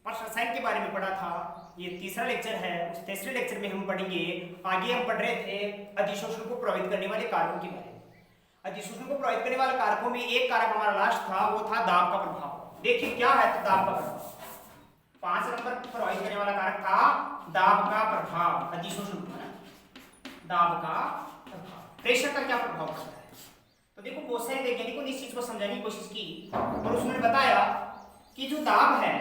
और रसायन के बारे में पढ़ा था। ये तीसरा लेक्चर है। उस तीसरे लेक्चर में हम पढ़ेंगे, आगे हम पढ़ रहे थे अधिशोषण को प्रभावित करने वाले कारकों के बारे में। अधिशोषण को प्रभावित करने वाले कारकों में एक कारक हमारा लास्ट था, वो था दाब का प्रभाव। देखिए क्या है तो दाब का प्रभाव। 5 नंबर प्रभावित करने वाला कारक था दाब का प्रभाव। अधिशोषण दाब का प्रभाव, प्रेशर का क्या प्रभाव पड़ता है। तो देखो बहुत सारे वैज्ञानिकों ने इस चीज को समझाने की कोशिश की और उसने बताया कि जो दाब है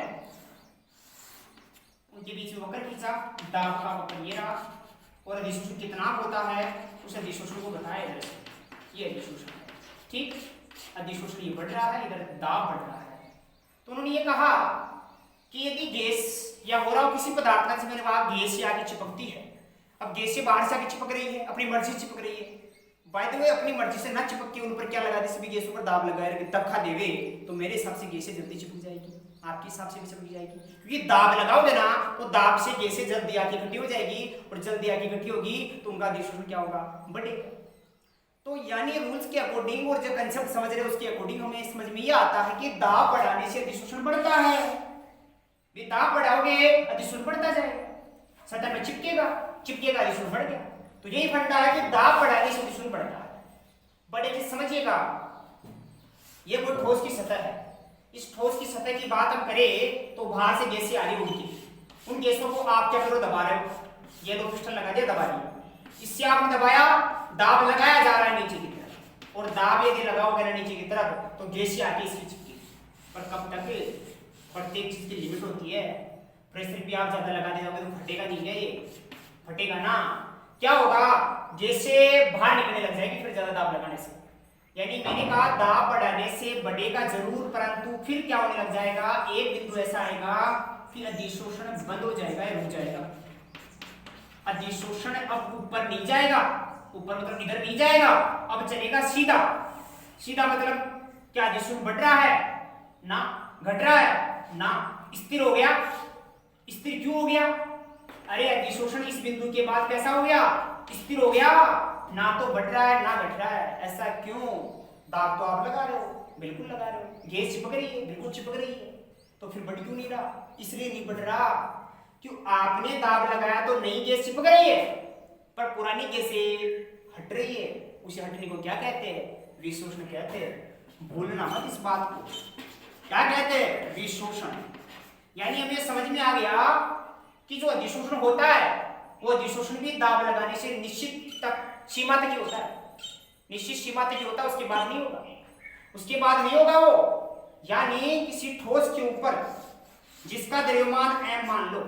उनके बीच में वक्र खींचा, दाब का वक्र ये रहा, और अधिशोषण कितना होता है उस अधिशोषण को बताया जैसे ये अधिशोषण है। ठीक, अधिशोषण ये बढ़ रहा है, इधर दाब बढ़ रहा है। तो उन्होंने ये कहा कि यदि गैस या हो रहा हो किसी पदार्थ का, जैसे मैंने कहा गैस से आगे चिपकती है, अब गैस से बाहर से आगे चिपक रही है, अपनी मर्जी से चिपक रही है। बाय द वे अपनी मर्जी से ना चिपक के उन पर क्या लगा दे, सभी गैसों पर दाब लगाए रखे, तख्ता देवे, तो मेरे हिसाब से गैसें जल्दी चिपक जाएगी, आपके हिसाब से भी चिपक जाएगी, क्योंकि दाब लगाओगे ना तो दाब से गैसें जल्दी आके इकट्ठी हो जाएगी, और जल्दी आके इकट्ठी होगी तो उनका अधिशोषण क्या होगा, बढ़ेगा। तो यानी रूल्स के अकॉर्डिंग और जो कंसेप्ट समझ रहे हैं उसके अकॉर्डिंग हमें समझ में ये आता है कि दाब बढ़ाने से अधिशोषण बढ़ता है। दाब बढ़ाओगे अधिशोषण बढ़ता जाएगा, सतह में चिपकेगा, चिपकेगा अधिशोषण बढ़ गया। तो यही फंडा है कि दाब बढ़ाने से अधिशोषण बढ़ता है। बड़े चीज समझिएगा, ये कोई ठोस की सतह है, इस ठोस की सतह की बात हम करें तो बाहर से गैसें आ रही होगी, उन गैसों को आप क्या करो, दबा रहे हो, ये 2 पिस्टन लगा दिया, दबा दिया, इससे आपने दबाया, दाब लगाया जा रहा है नीचे की तरफ, और दाब यदि लगाओगे ना नीचे की तरफ तो गैसें आके इसकी चिपकेगी। पर कब तक, प्रत्येक चीज की लिमिट होती है। प्रेशर भी आप ज्यादा लगा देंगे तो फटेगा नहीं है, ये फटेगा ना, क्या होगा, जैसे बाहर निकलने लग जाएगी फिर ज्यादा दाब लगाने से। यानी मैंने कहा दाब बढ़ाने से बढ़ेगा जरूर, परंतु फिर क्या होने लग जाएगा, एक बिंदु ऐसा आएगा फिर अधिशोषण बंद हो जाएगा, रुक जाएगा। अधिशोषण अब ऊपर नहीं जाएगा, ऊपर मतलब इधर नहीं जाएगा, अब चलेगा सीधा। सीधा मतलब क्या अधिशोषण बढ़ रहा है ना, घट रहा है ना, स्थिर हो गया। स्थिर क्यों हो गया, अरे अधिशोषण इस बिंदु के बाद कैसा हो गया, स्थिर हो गया, ना तो बढ़ रहा है ना घट रहा है। ऐसा क्यों, दाब तो आप लगा रहे हो, बिल्कुल लगा रहे हो, गैस चिपक रही है, बिल्कुल चिपक रही है, तो फिर बढ़ क्यों नहीं रहा, इसलिए नहीं बढ़ रहा क्यों, आपने दाब लगाया तो नई गैस चिपक रही है, पर पुरानी गैसें हट रही है। उसे हटने को क्या कहते हैं, विशोषण कहते हैं। भूलना मत इस बात को, क्या कहते हैं, विशोषण। यानी हमें समझ में आ गया कि जो अधिशोषण होता है वो अधिशोषण भी दाब लगाने से निश्चित तक सीमा तक ही होता है, निश्चित सीमा तक ही होता है, उसके बाद नहीं होगा, उसके बाद नहीं होगा वो। यानी किसी ठोस के ऊपर जिसका द्रव्यमान m मान लो,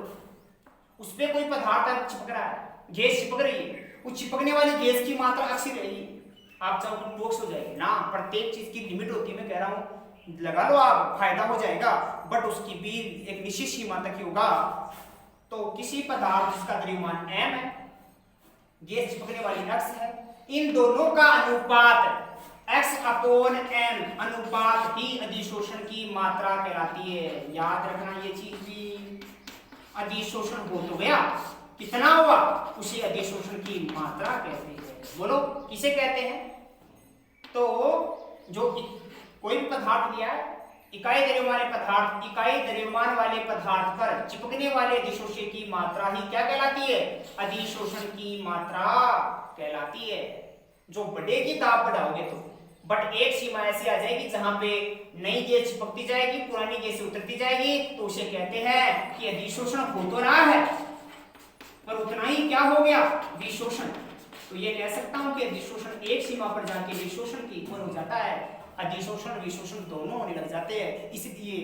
उस पर कोई पदार्थ चिपक रहा है, गैस चिपक रही है, उस चिपकने वाली गैस की मात्रा अक्सर रहेगी, आप चाहो तो टॉक्स हो जाएगी ना। प्रत्येक चीज की लिमिट होती है, मैं कह रहा हूं लगा लो आप, फायदा हो जाएगा, बट उसकी भी एक निश्चित सीमा तक ही होगा। तो किसी पदार्थ जिसका द्रव्यमान m है, गैस चिपकने वाली x है, इन दोनों का अनुपात x/m अनुपात ही अधिशोषण की मात्रा कहलाती है। याद रखना ये चीज भी, अधिशोषण हो तो गया, कितना हुआ उसे अधिशोषण की मात्रा कहते हैं। बोलो किसे कहते हैं, तो जो कोई भी पदार्थ लिया है, इकाई द्रव्यमान वाले पदार्थ पर चिपकने वाले अधिशोष्य की मात्रा ही क्या कहलाती है, अधिशोषण की मात्रा कहलाती है। जो बढ़ेगी दाब बढ़ाओगे तो, बट एक सीमा ऐसी आ जाएगी जहां पे नई गैस चिपकती जाएगी, पुरानी गैस उतरती जाएगी, तो उसे कहते हैं कि अधिशोषण हो तो रहा है पर उतना ही क्या हो गया, विशोषण। तो ये कह सकता हूं कि अधिशोषण एक सीमा पर जाके विशोषण की इक्वल हो जाता है, अधिशोषण विशोषण दोनों होने लग जाते हैं। इसलिए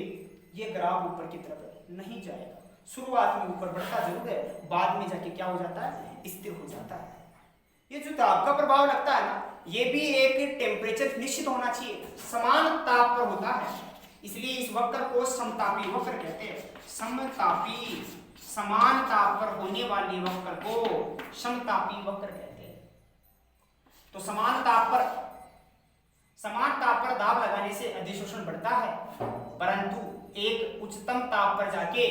ये ग्राफ ऊपर की तरफ नहीं जाएगा, शुरुआत में ऊपर बढ़ता जरूर है, बाद में जाके क्या हो जाता है, स्थिर हो जाता है। ये जो दाब का प्रभाव लगता है ना, ये भी एक टेम्परेचर निश्चित होना चाहिए, समान ताप पर होता है, इसलिए इस वक्र को समतापी वक्र कहते हैं। समतापी, समान ताप पर होने वाले वक्र को समतापी वक्र कहते हैं। तो समान ताप पर दाब लगाने से अधिशोषण बढ़ता है, परंतु एक उच्चतम ताप पर जाके,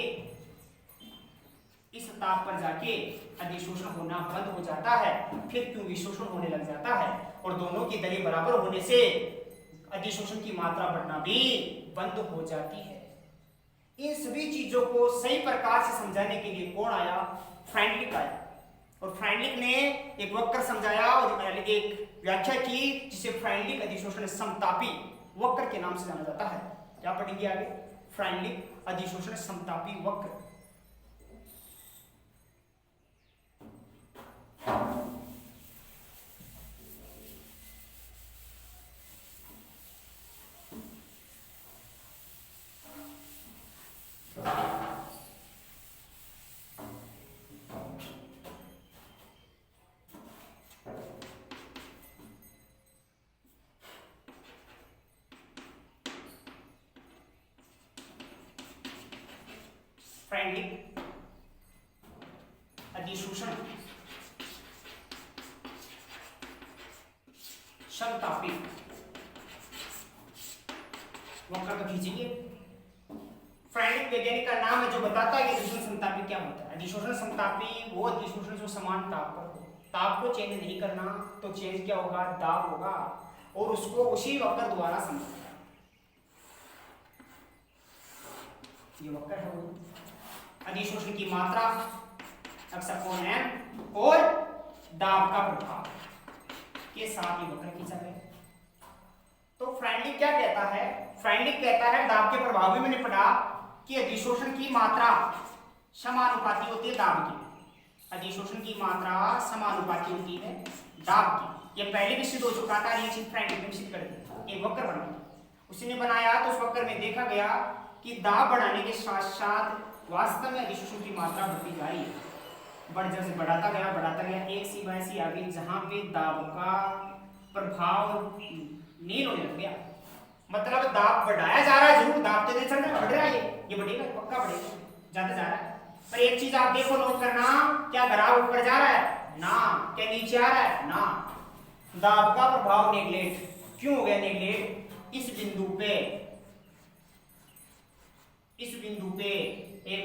इस ताप पर जाके अधिशोषण होना बंद हो जाता है, फिर क्यों विशोषण होने लग जाता है, और दोनों की दरें बराबर होने से अधिशोषण की मात्रा बढ़ना भी बंद हो जाती है। इन सभी चीजों को सही प्रकार से समझाने के लिए कौन आया? फ्रैंकलिन आया। और फ्रैंकलिन ने एक वक्र समझाया और एक व्याख्या की जिसे फ्रैंकलिन अधिशोषण समतापी वक्र के नाम से जाना जाता है। क्या पढ़ेंगे आगे? फ्रैंकलिन अधिशोषण समतापी वक्र। फ्रैंकलिन अधिशोषण समतापी वक्र तो खींचेंगे। फ्रैंकलिन वैज्ञानिक का नाम है जो बताता है कि अधिशोषण समतापी क्या होता है। अधिशोषण समतापी वो अधिशोषण जो समान ताप पर हो। ताप को चेंज नहीं करना तो चेंज क्या होगा? दाब होगा और उसको उसी वक्र द्वारा समझाना। ये वक्र है वो अधिशोषण की मात्रा x अपॉन m और दाब का प्रभाव के साथ ये वक्र खींचा गया। तो फ्रैंकलिन क्या कहता है? फ्रैंकलिन कहता है दाब के प्रभाव में मैंने पढ़ा कि अधिशोषण की मात्रा समानुपाती होती है दाब की। अधिशोषण की मात्रा समानुपाती होती है दाब की। ये पहले भी सिद्ध हो चुका था। ये चीज फ्रैंकलिन ने सिद्ध कर दी। एक वक्र बना उसने बनाया तो उस वक्र में देखा गया कि दाब बढ़ाने के साथ साथ वास्तव में अधिशोषण की मात्रा बढ़ती जा रही है। जैसे बढ़ाता गया एक सी बाय सी आ गई जहां पे दाब का प्रभाव नील होने लग गया। मतलब दाब बढ़ाया जा रहा है जरूर, दाब तो नहीं चल रहा, बढ़ रहा है, ये बढ़ेगा, पक्का बढ़ेगा, जाता जा रहा है। पर एक चीज आप देखो, नोट करना, क्या ग्राफ ऊपर जा रहा है? ना। क्या नीचे आ रहा है? ना। दाब का प्रभाव नेगलेक्ट क्यों हो गया? नेगलेक्ट इस बिंदु पे एक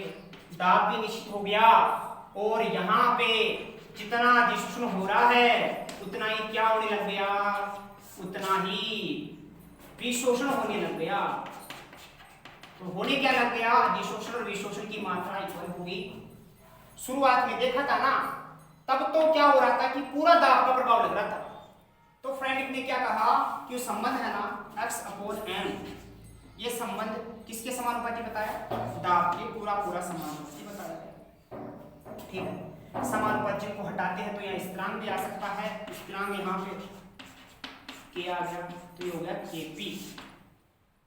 दाब भी निश्चित हो गया और यहाँ पे जितना अधिशोषण हो रहा है उतना ही क्या होने लग गया? उतना ही विशोषण होने लग गया। तो होने क्या लग गया? अधिशोषण और विशोषण की मात्रा इक्वल हो गई। शुरुआत में देखा था ना, तब तो क्या हो रहा था कि पूरा दाब का प्रभाव लग रहा था। तो फ्रैंकलिन ने क्या कहा कि संबंध है ना x अपॉन m, ये संबंध किसके समानुपाती बताया? दाब के पूरा समानुपाती बताया गया। ठीक है, समानुपाती को हटाते हैं तो यहाँ स्थिरांक भी आ सकता है। स्थिरांक यहाँ पे k आ गया तो ये हो गया kp।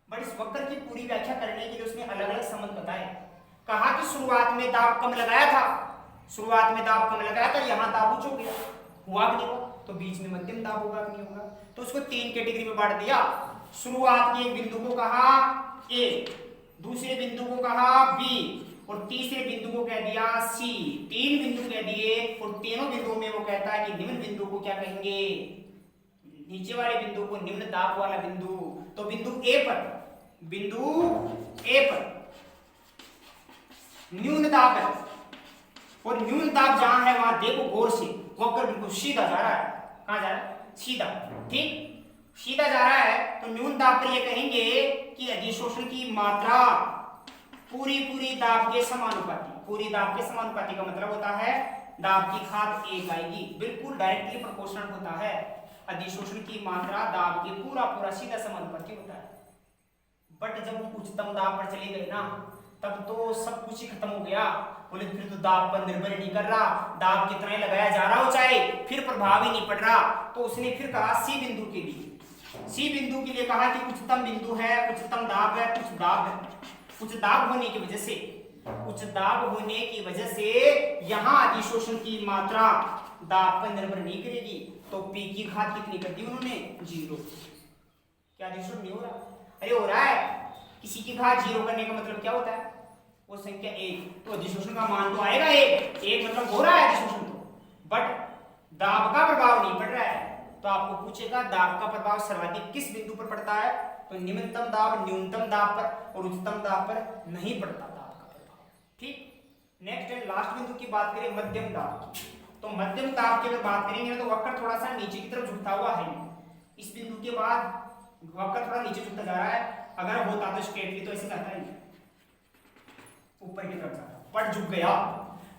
बट इस वक्र की पूरी व्याख्या करने के लिए उसने अलग अलग संबंध बताए। कहा कि शुरुआत में दाब कम लगाया था, यहाँ दाब उच्च हो गया, हुआ कि नहीं हुआ? तो बीच में मध्यम दाब होगा कि नहीं होगा? तो उसको 3 कैटेगरी में बांट दिया। शुरुआत के एक बिंदु को कहा A, दूसरे बिंदु को कहा B और तीसरे बिंदु को कह दिया C। 3 बिंदु कह दिए और तीनों बिंदुओं में वो कहता है कि निम्न बिंदु को क्या कहेंगे? नीचे वाले बिंदु को निम्न दाब वाला बिंदु। तो बिंदु A पर न्यून दाब है और न्यून दाब जहां है वहां देखो गौर से, वक्र बिल्कुल सीधा जा रहा है। कहां जा रहा है? सीधा। ठीक, सीधा जा रहा है तो न्यून दाब पर ये कहेंगे कि अधिशोषण की मात्रा पूरी दाब के समानुपाती। पूरी दाब के समानुपाती का मतलब होता है दाब की घात 1 आएगी, बिल्कुल डायरेक्टली प्रोपोर्शनल होता है। अधिशोषण की मात्रा दाब के पूरा सीधा समानुपाती होता है। बट जब हम उच्चतम दाब पर चले गए ना, तब तो सब कुछ ही खत्म हो गया। बोले फिर तो दाब पर निर्भर नहीं कर रहा, दाब कितना ही लगाया जा रहा हो चाहे, फिर प्रभाव ही नहीं पड़ रहा। तो उसने फिर कहा सी बिंदु के लिए कहा कि उच्चतम बिंदु है, उच्चतम दाब है, उच्च दाब होने की वजह से यहाँ अधिशोषण की मात्रा दाब पर निर्भर नहीं करेगी। तो P की घात कितनी कर दी उन्होंने? 0। क्या अधिशोषण नहीं हो रहा? अरे हो रहा है। किसी की घात 0 करने का मतलब क्या होता है? वो संख्या 1, तो अधिशोषण का मान तो आएगा 1 मतलब हो रहा है अधिशोषण तो, बट दाब का प्रभाव नहीं पड़ रहा है। तो आपको पूछेगा दाब का प्रभाव सर्वाधिक किस बिंदु पर पड़ता है? तो निम्नतम दाब न्यूनतम दाब पर और उच्चतम दाब पर नहीं पड़ता दाब का प्रभाव। ठीक, नेक्स्ट एंड लास्ट बिंदु की बात करें मध्यम दाब की। तो मध्यम दाब की अगर बात करेंगे तो वक्र थोड़ा सा नीचे की तरफ झुकता हुआ है। इस बिंदु के बाद वक्र थोड़ा नीचे झुकता जा रहा है। अगर होता तो स्ट्रेटली तो ऐसे जाता ही नहीं। ऊपर की तरफ जाता, पट झुक गया।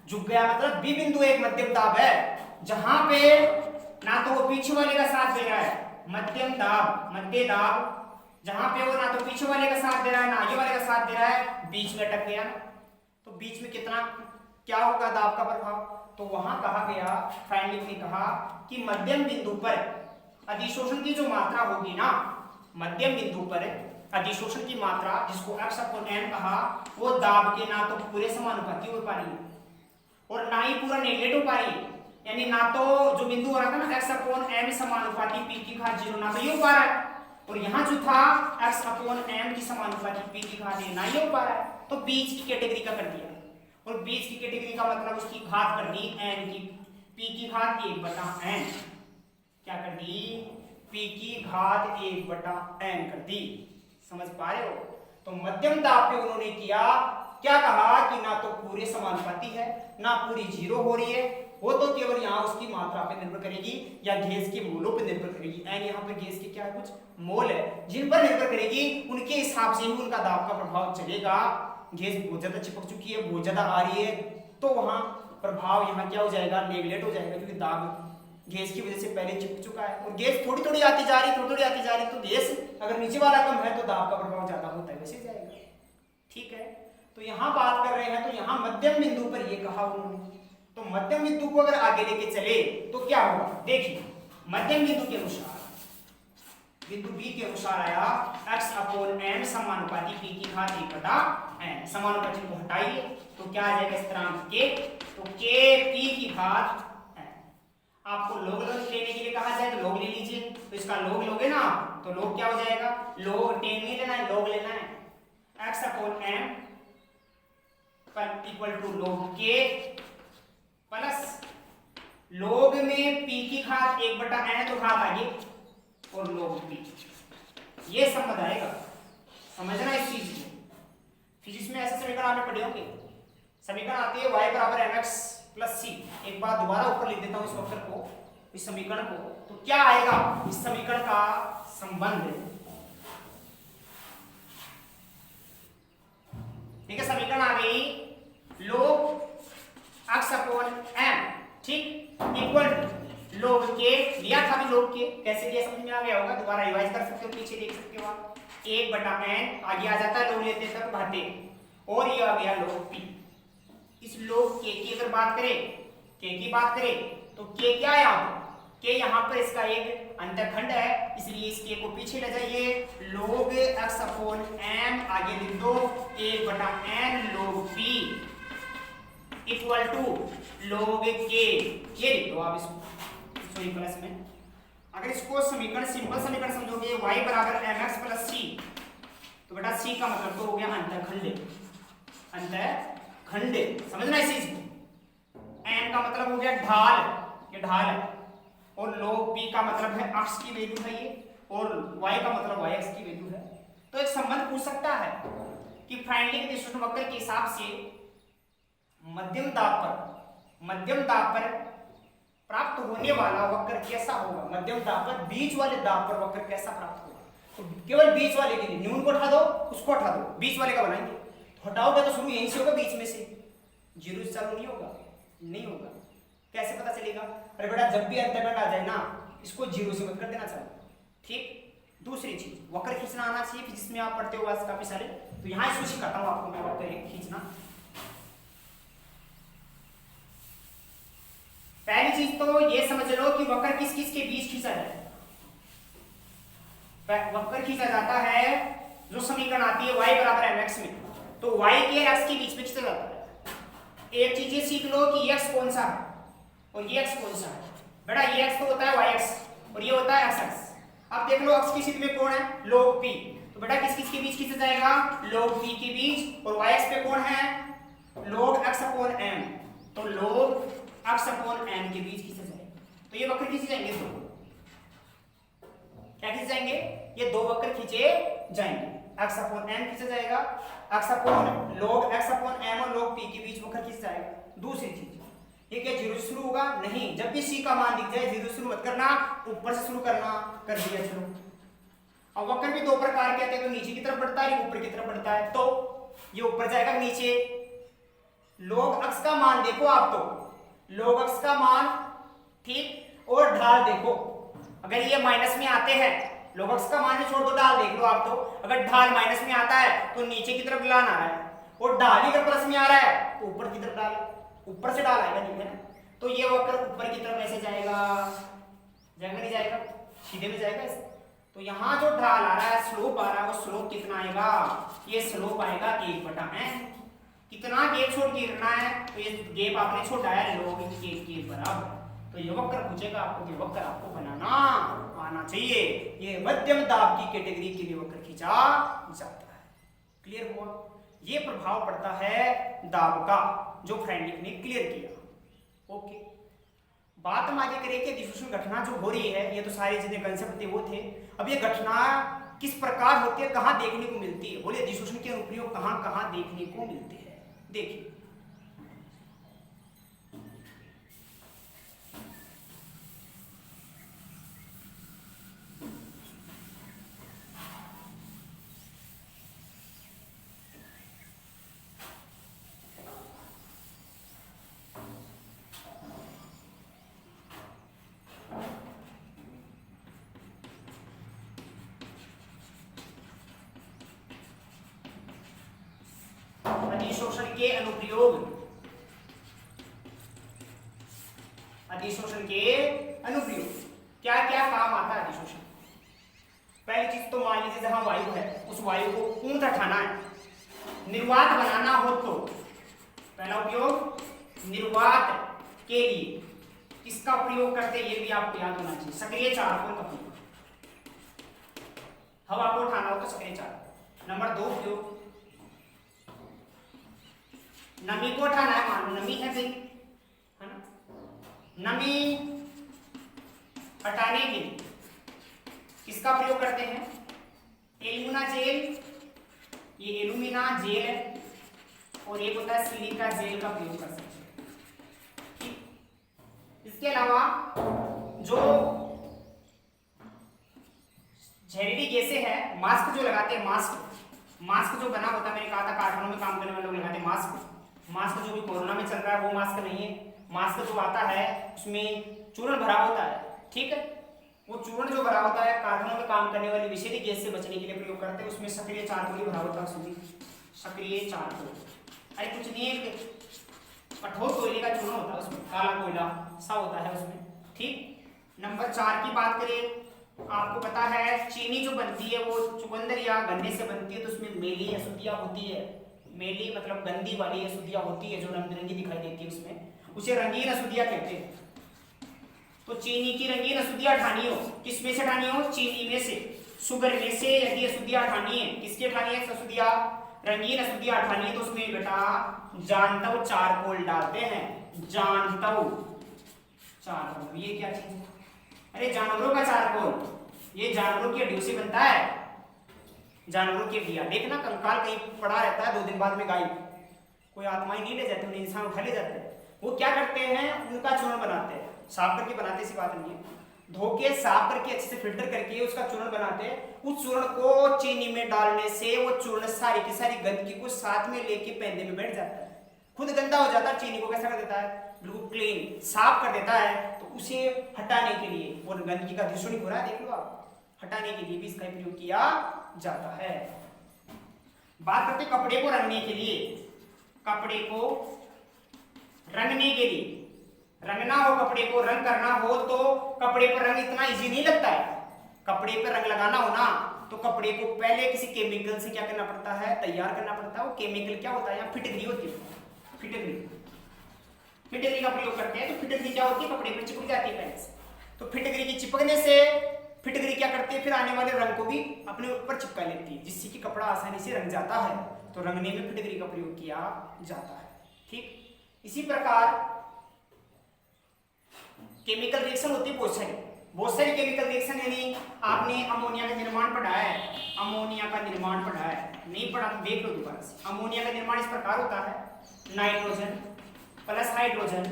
झुक गया मतलब बी बिंदु एक मध्यम दाब है जहां पे ना तो वो पीछे वाले का साथ दे रहा है, मध्यम दाब मध्य दाब जहां पे वो ना तो पीछे वाले का साथ दे रहा है ना आगे वाले का साथ दे रहा है, बीच में अटक गया। तो बीच में कितना क्या होगा दाब का प्रभाव, तो वहां कहा गया फाइनलिंग ने कहा कि मध्यम बिंदु पर अधिशोषण की जो मात्रा होगी ना, मध्यम बिंदु पर अधिशोषण की मात्रा जिसको x अपॉन m कहा, वो दाब के ना तो पूरे समानुपाती हो पा रही है और ना ही पूरा नेगलेक्ट हो पा रही है। यानी ना तो जो बिंदु हो रहा था ना x अपॉन m समानुपाती p की घात 0 ना तो ये हो पा रहा है, और यहाँ जो था x अपॉन m की समानुपाती p की घात ना ये हो पा रहा है, तो बीच की कैटेगरी का कर दिया। और बीच की कैटेगरी का मतलब उसकी घात कर दी n की, p की घात 1/n, क्या कर दी, p की घात 1/n कर दी। समझ पा रहे हो? तो मध्यम दाब पे उन्होंने किया क्या कहा कि ना तो पूरे समानुपाती है ना पूरी 0 हो रही है, वो तो केवल यहाँ उसकी मात्रा पे निर्भर करेगी या गैस के मोलों पे निर्भर करेगी। एंड यहाँ पर गैस के क्या है, कुछ मोल है जिन पर निर्भर करेगी, उनके हिसाब से ही उनका दाब का प्रभाव चलेगा। गैस बहुत ज्यादा चिपक चुकी है, बहुत ज्यादा आ रही है, तो वहां प्रभाव यहाँ क्या हो जाएगा, नेगलेक्ट हो जाएगा, क्योंकि दाब गैस की वजह से पहले चिपक चुका है और गैस थोड़ी थोड़ी आती जा रही है, थोड़ी थोड़ी आती जा रही है, तो गैस अगर नीचे वाला कम है तो दाब का प्रभाव ज्यादा होता है, वैसे जाएगा। ठीक है, तो यहाँ बात कर रहे हैं, तो यहाँ मध्यम बिंदु पर ये कहा उन्होंने। तो मध्यम बिंदु को अगर आगे लेके चले तो क्या होगा, देखिए मध्यम बिंदु के अनुसार, बिंदु बी के अनुसार आया x अपॉन m समानुपाती p की घात 1/n। समानुपाती को हटाइए तो क्या आ जाएगा स्थिरांक k, तो k p की घात n। आपको log लेने के लिए कहा जाए तो log ले लीजिए, तो इसका log लोगे ना तो log क्या हो जाएगा, log 10 नहीं लेना है, log लेना है। x upon m equal to log k plus log में p की घात 1/n तो घात आगे और log p, ये संबंध आएगा। समझना इस चीज को, फिजिक्स में ऐसे समीकरण आपने पढ़े होंगे। समीकरण आती है y बराबर mx प्लस c। एक बार दोबारा ऊपर लिख देता हूं इस वक्र को, इस समीकरण को, तो क्या आएगा इस समीकरण का संबंध। ठीक है, समीकरण आ गई log x अपॉन m, ठीक, इक्वल log k, लिया था भी log k, कैसे लिया समझ में आ गया होगा, दोबारा रिवाइज कर सकते हो, पीछे देख सकते हो आप। 1/n आगे आ जाता है, log लेते हैं तब घाते, और ये आ गया log p। इस log k की अगर बात करें, k की बात करें तो k क्या है, आप k यहाँ पर इसका एक अंतःखंड है, इसलिए इस k को पीछे ले जाइए, log x अपॉन m आगे लिख दो 1/n log p equal to log k, ये लिख दो आप इसको सॉरी प्लस में। अगर इसको समीकरण सिंपल समीकरण समझोगे y बराबर mx प्लस c, तो बेटा c का मतलब तो हो गया अंतःखंड, अंतःखंड, समझना इस चीज को। m का मतलब हो गया ढाल, ये ढाल है, और log p का मतलब है अक्ष की वैल्यू है ये, और y का मतलब y अक्ष की वैल्यू है। तो एक संबंध पूछ सकता है कि फ्राइडलिंग डिस्ट्रीब्यूशन वक्र के हिसाब से मध्यम दाब पर प्राप्त होने वाला वक्र कैसा होगा, मध्यम दाब पर बीच वाले दाब पर वक्र कैसा प्राप्त होगा। तो केवल बीच वाले के लिए न्यून को हटा दो, उसको हटा दो, बीच वाले का बनाएंगे, तो हटाओगे तो शुरू यहीं से होगा, बीच में से, जीरो से चालू नहीं होगा, नहीं होगा। कैसे पता चलेगा, अरे बेटा जब भी अंतःखंड आ जाए ना, इसको जीरो से मत कर देना चाहिए। ठीक, दूसरी चीज वक्र खींचना आना चाहिए, जिसमें आप पढ़ते हो आज काफी सारे, तो यहाँ इसको सिखाता हूँ आपको मैं वक्र खींचना। पहली चीज तो ये समझ लो कि वक्र किस किस के बीच खींचा जाए। वक्र खींचा जाता है जो समीकरण आती है y बराबर mx में, तो y के x के बीच में खींचा जाता है। एक चीज ये सीख लो कि x कौन सा है और ये x कौन सा है। बेटा ये x तो होता है y x और ये होता है x x। अब देख लो अक्ष की स्थिति में कौन है, log p, तो बेटा किस किस के बीच खींचा जाएगा, log p के बीच, और y x पे कौन है, log x अपॉन m, तो log x अपॉन m के बीच खींचा जाएगा। तो ये वक्र खींचे जाएंगे, दो क्या खींचे जाएंगे, ये दो वक्र खींचे जाएंगे, x अपॉन m खींचा जाएगा, x upon log x upon m और log p के बीच वक्र खींच जाएगा। दूसरी चीज ये क्या जीरो से शुरू होगा, नहीं, जब भी c का मान दिख जाए जीरो से शुरू मत करना, ऊपर से शुरू करना, कर दिया चलो। अब वक्र भी दो प्रकार के आते हैं, तो नीचे की तरफ बढ़ता है, ऊपर की तरफ बढ़ता है, तो ये ऊपर जाएगा नीचे, लॉग अक्स का मान देखो आप, तो लॉग अक्स का मान, ठीक, और ढाल देखो। अगर ये माइनस में आते हैं, लॉग अक्स का मान छोड़ दो, ढाल देख लो आप, तो अगर ढाल माइनस में आता है तो नीचे की तरफ ढलान आ रहा है, और ढाल ही अगर प्लस में आ रहा है तो ऊपर की तरफ ढाल, ऊपर से ढाल आएगा, नहीं है ना? तो ये वक्र ऊपर की तरफ ऐसे जाएगा, जाएगा नहीं जाएगा, सीधे में जाएगा ऐसे। तो यहाँ जो ढाल आ रहा है, स्लोप आ रहा है, वो स्लोप कितना आएगा? ये स्लोप आएगा 1/n। कितना गैप छोड़ के गिरना है, तो ये गैप आपने छोड़ा है log के बराबर। तो ये वक्र पूछेगा आपको, कि वक्र आपको बनाना आना चाहिए। ये मध्यम दाब की कैटेगरी के लिए वक्र खींचा जाता है। क्लियर हुआ? ये प्रभाव पड़ता है दाब का, जो फ्रेंडलिक ने क्लियर किया। ओके, बात हम आगे करें कि डिफ्यूजन घटना जो हो रही है, ये तो सारे जितने कंसेप्ट थे वो थे। अब ये घटना किस प्रकार होती है, कहाँ देखने को मिलती है? बोले डिफ्यूजन के अनुप्रयोग कहाँ कहाँ देखने को मिलते हैं। देखिए, अधिशोषण के अनुप्रयोग, अधिशोषण के अनुप्रयोग क्या क्या काम आता है अधिशोषण? पहली चीज तो मान लीजिए जहां वायु है, उस वायु को ऊंट हटाना है, निर्वात बनाना हो, तो पहला उपयोग निर्वात के लिए किसका प्रयोग करते हैं, ये भी आपको याद होना चाहिए, सक्रिय चालकों का प्रयोग। हवा को उठाना हो तो सक्रिय चालक। नंबर 2 उपयोग नमी को उठाना है, मान लो नमी है भाई, है ना? नमी हटाने के लिए किसका प्रयोग करते हैं? एल्यूमिना जेल, ये एल्यूमिना जेल है, और एक होता है सिलिका जेल का प्रयोग कर सकते हैं। इसके अलावा जो जहरीली गैसें है, मास्क जो लगाते हैं, मास्क जो बना होता है, मैंने कहा था कारखानों में काम करने वाले लोग लगाते हैं मास्क। मास्क जो भी कोरोना में चल रहा है वो मास्क नहीं है, मास्क जो आता है उसमें चूर्ण भरा होता है, ठीक है? वो चूर्ण जो भरा होता है कारखानों में काम करने वाली विषैली गैस से बचने के लिए प्रयोग करते हैं। उसमें सक्रिय चारकोल भरा होता है, उसमें सक्रिय चारकोल, अरे कुछ नहीं है, कठोर कोयले का चूर्ण होता है उसमें, काला कोयला सा होता है उसमें, ठीक। नंबर 4 की बात करें, आपको पता है चीनी जो बनती है वो चुकंदर या गन्ने से बनती है, तो उसमें मेली अशुद्धियां होती है, मेली मतलब गंदी वाली अशुद्धियां होती है जो रंग बिरंगी दिखाई देती है, उसमें उसे रंगीन अशुद्धियां कहते हैं। तो चीनी की रंगीन अशुद्धियां हटानी हो, किसमें से हटानी हो? चीनी में से, शुगर में से यदि अशुद्धियां हटानी है, किसकी हटानी है अशुद्धियां? रंगीन अशुद्धियां हटानी है, तो उसमें बेटा जानतव चारकोल डालते हैं, जानतव चारकोल। ये क्या चीज है? अरे जानवरों का चारकोल, ये जानवरों की हड्डियों से बनता है, जानवरों की हड्डियां। देखना कंकाल कहीं पड़ा रहता है, 2 दिन बाद में गायब, कोई आत्माएं नहीं ले जाते, उन्हें इंसान उठा ले जाते हैं। वो क्या करते हैं? उनका चूर्ण बनाते हैं, साफ करके बनाते, ऐसी बात नहीं है, धो के साफ करके अच्छे से फिल्टर करके उसका चूर्ण बनाते हैं। उस चूर्ण को चीनी में डालने से वो चूर्ण सारी की सारी गंदगी को साथ में लेके पैंदे में बैठ जाता है, खुद गंदा हो जाता है, चीनी को कैसा कर देता है? बिल्कुल क्लीन साफ कर देता है। तो उसे हटाने के लिए, और गंदगी का दूषण हो रहा है, देख लो आप, हटाने के लिए भी इसका प्रयोग किया जाता है। बात करते कपड़े को रंगने के लिए, कपड़े को रंगने के लिए, रंगना हो कपड़े को, रंग करना हो, तो कपड़े पर रंग इतना इजी नहीं लगता है। कपड़े पर रंग लगाना हो ना, तो कपड़े को पहले किसी केमिकल से क्या करना पड़ता है? तैयार करना पड़ता है। वो केमिकल क्या होता है? यहाँ फिटकरी होती है, फिटकरी का प्रयोग करते हैं। तो फिटकरी क्या होती है? कपड़े पर चिपक जाती है पहले से। तो फिटकरी की चिपकने से फिटकरी क्या करती है? फिर आने वाले रंग को भी अपने ऊपर चिपका लेती है, जिससे कि कपड़ा आसानी से रंग जाता है। तो रंगने में फिटकरी का प्रयोग किया जाता है, ठीक। इसी प्रकार केमिकल रिएक्शन होती है बहुत सारी केमिकल रिएक्शन, यानी आपने अमोनिया का निर्माण पढ़ा है, अमोनिया का निर्माण पढ़ा है, नहीं पढ़ा तो देख लो दोबारा से। अमोनिया का निर्माण इस प्रकार होता है, नाइट्रोजन प्लस हाइड्रोजन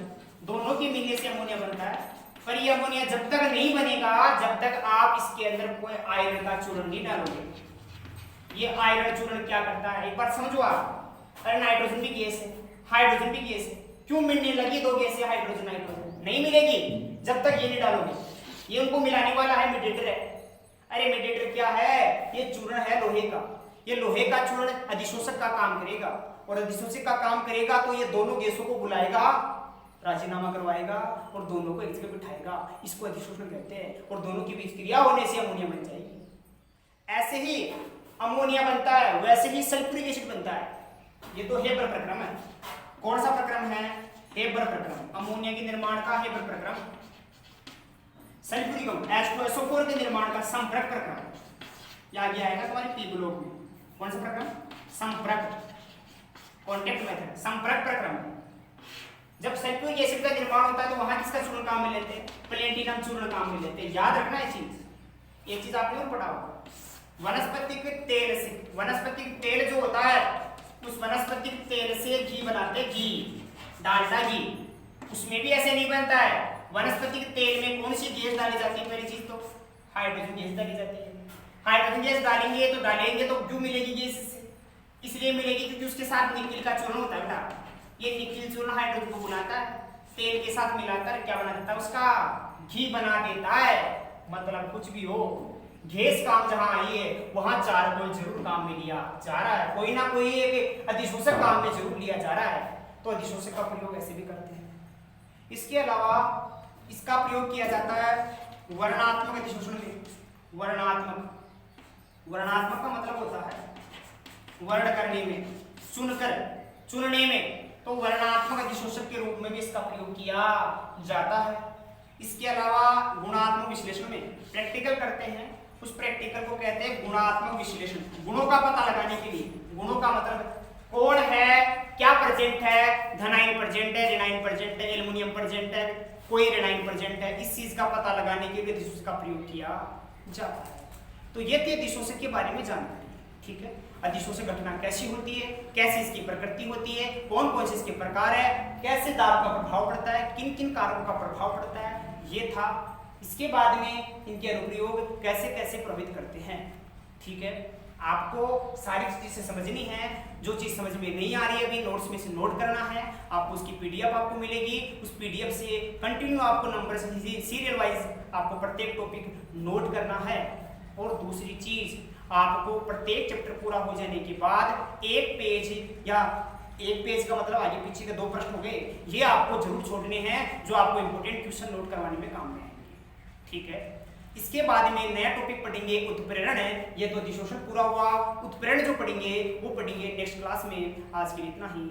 दोनों के मिलने से अमोनिया बनता है। पर ये अमोनिया जब तक नहीं बनेगा जब तक आप इसके अंदर कोई आयरन का चूर्ण नहीं डालोगे। ये आयरन चूर्ण क्या करता है? एक बार समझो आप, अरे नाइट्रोजन भी गैस है, हाइड्रोजन भी गैस है। क्यों मिलने लगी दो गैसें हाइड्रोजन नाइट्रोजन? नहीं मिलेगी जब तक ये नहीं डालोगे। ये उनको मिलाने वाला है, मीडिएटर है। अरे मीडिएटर क्या है? ये चूर्ण है लोहे का। ये लोहे का चूर्ण अधिशोषक का काम करेगा, और अधिशोषक का काम करेगा तो ये दोनों गैसों को बुलाएगा, राजीनामा करवाएगा और दोनों को एक जगह बिठाएगा। इसको अधिशोषण कहते हैं। और दोनों की बीच क्रिया होने से अमोनिया बन जाएगी। ऐसे ही अमोनिया बनता है, वैसे ही सल्फ्यूरिक एसिड बनता है। ये तो हेबर प्रक्रम है। कौन सा प्रक्रम है? हेबर प्रक्रम। अमोनिया के निर्माण का हेबर प्रक्रम। सल्फ्यूरिक H2SO4 के निर्माण का संपर्क प्रक्रम। या आगे आएगा तुम्हारे पी ब्लॉक में। कौन सा प्रक्रम? संपर्क, कॉन्टेक्ट मेथड, संपर्क प्रक्रम। जब सल्फ्यूरिक एसिड का निर्माण होता है तो वहां किसका चूर्ण काम में लेते हैं? प्लेटिनम चूर्ण काम में लेते हैं। याद रखना ये चीज आपने और पढ़ा होगा। वनस्पतिक तेल से, वनस्पतिक तेल जो होता है उस वनस्पतिक तेल से घी बनाते हैं, घी, डालडा घी। उसमें भी ऐसे नहीं बनता है। वनस्पतिक तेल में कौन सी गैस डाली जाती है? पहली चीज तो हाइड्रोजन गैस डाली जाती है। हाइड्रोजन गैस डालेंगे तो क्यों मिलेगी गैस? इसलिए मिलेगी क्योंकि उसके साथ निकिल का चूर्ण होता है बेटा। ये निकिल चूर्ण हाइड्रोजन को बुलाता है, तेल के साथ मिलाकर क्या बना देता है? उसका घी बना देता है। मतलब कुछ भी हो, गैस काम जहां आई है वहां चारकोल जरूर काम में लिया जा रहा है। कोई ना कोई एक अधिशोषक काम में जरूर लिया जा रहा है। तो अधिशोषक का प्रयोग ऐसे भी करते हैं। इसके अलावा इसका प्रयोग किया जाता है वर्णात्मक अधिशोषण में। वर्णात्मक, वर्णात्मक का मतलब होता है वर्ण करने में, चुनकर, चुनने में। तो वर्णात्मक अधिशोषक के रूप में भी इसका प्रयोग किया जाता है। इसके अलावा गुणात्मक विश्लेषण में प्रैक्टिकल करते हैं। उस प्रैक्टिकल को कहते हैं गुणात्मक विश्लेषण। गुणों का पता लगाने के लिए, गुणों का मतलब कौन है, क्या प्रेजेंट है, धनायन प्रेजेंट है, ऋणायन प्रेजेंट है, एल्युमिनियम प्रेजेंट है, कोई ऋणायन प्रेजेंट है। इस चीज का पता लगाने के लिए अधिशोषक का प्रयोग किया जाता है। तो ये थी अधिशोषक के बारे में जानकारी। ठीक है, अधिशोषक घटना कैसी होती है, कैसी इसकी प्रकृति होती है, कौन कौन से इसके प्रकार है, कैसे दाब का प्रभाव पड़ता है, किन किन कारकों का प्रभाव पड़ता है, ये था। इसके बाद में इनके अनुप्रयोग कैसे कैसे प्रभावित करते हैं। ठीक है, आपको सारी चीजें समझनी है। जो चीज समझ में नहीं आ रही है अभी नोट्स में से नोट करना है। आपको उसकी पीडीएफ आपको मिलेगी। उस पीडीएफ से कंटिन्यू आपको नंबर से सीरियल वाइज आपको प्रत्येक टॉपिक नोट करना है। और दूसरी चीज, आपको प्रत्येक चैप्टर पूरा हो जाने के बाद एक पेज, या एक पेज का मतलब आगे पीछे के 2 प्रश्न हो गए, ये आपको जरूर छोड़ने हैं जो आपको इंपोर्टेंट क्वेश्चन नोट करवाने में काम में आएंगे। ठीक है, इसके बाद में नया टॉपिक पढ़ेंगे उत्प्रेरण है। ये तो अधिशोषण पूरा हुआ। उत्प्रेरण जो पढ़ेंगे वो पढ़ेंगे नेक्स्ट क्लास में। आज के लिए इतना ही।